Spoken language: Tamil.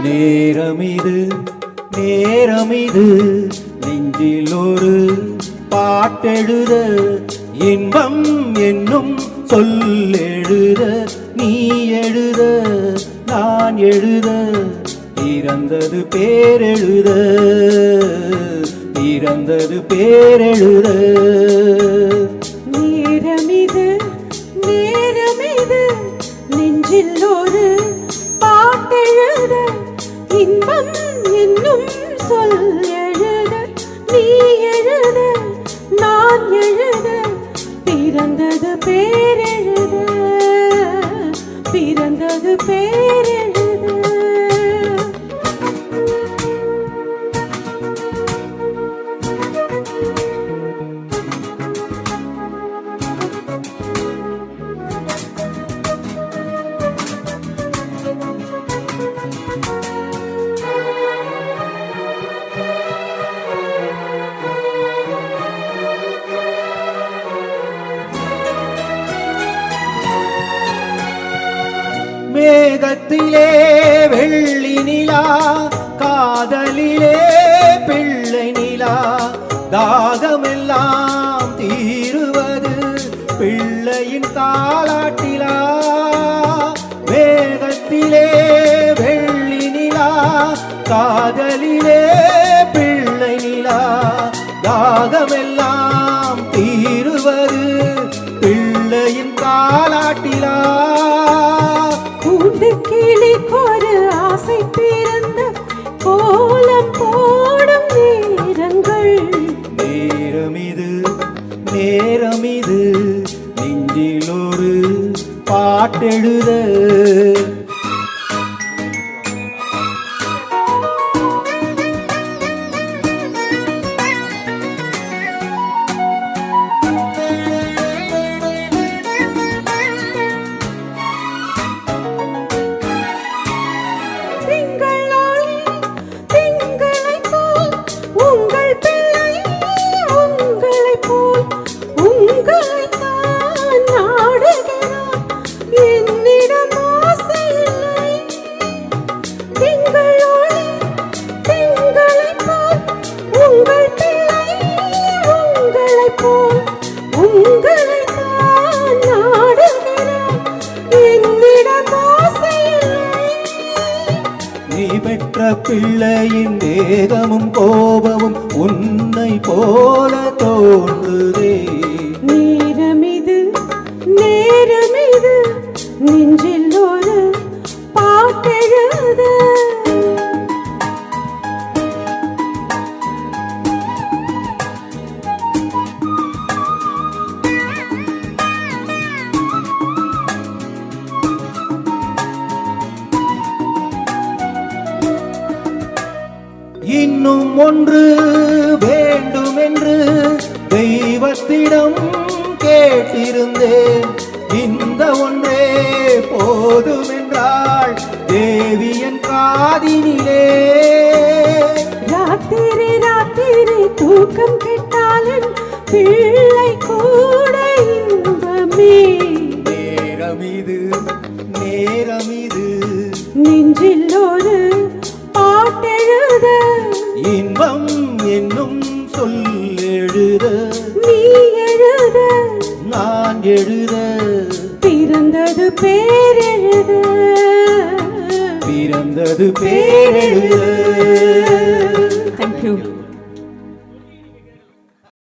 நேரமிது நேரமிது நெஞ்சில் ஒரு பாட்டெழுத இன்பம் என்னும் சொல்லெழுத நீ எழுத நான் எழுத இறந்தது பேரெழுத இறந்தது பேரெழுத நேரமிது நேரமிது நெஞ்சில் ஒரு பாட்டெழுத இன்பம் என்னும் சொல் எழுத நீ எழுத நான் எழுத பிறந்தது பேரெழுத பிறந்தது பேரெழுத மேகத்திலே வெள்ளி நிலா காதலிலே பிள்ளை நிலா தாகமெல்லாம் தீருவது பிள்ளையின் தாலாட்டிலா மேகத்திலே வெள்ளி நிலா காதலிலே பிள்ளை நிலா தாகமெல்லாம் தீருவது பிள்ளையின் தாலாட்டிலா கிளிக்கொரு ஆசை பிறந்த கோலம் போடும் நேரங்கள் நேரமிது நேரமிது நெஞ்சில் ஒரு பாட்டெழுத நீ பெற்ற பிள்ளையின் வேகமும் கோபமும் உன்னை போல தோன்றுதே நேரமிது நேரமிது நெஞ்சில் ஒரு பாட்டெழுத இன்னும் ஒன்று வேண்டும் என்று தெய்வத்திடம் கேட்டிருந்தேன் இந்த ஒன்றே போதும் என்றாள் தேவியன் காதினிலே ராத்திரி ராத்திரி தூக்கம் கெட்டாலும் பிள்ளை கூட இன்பமே நேரமிது நேரமிது நெஞ்சில் ஒரு பாட்டெழுத இன்பம் என்னும் சொல் எழுத நீ எழுத நான் எழுத பிறந்தது பேரெழுத பிறந்தது பேரெழுத. Thank you.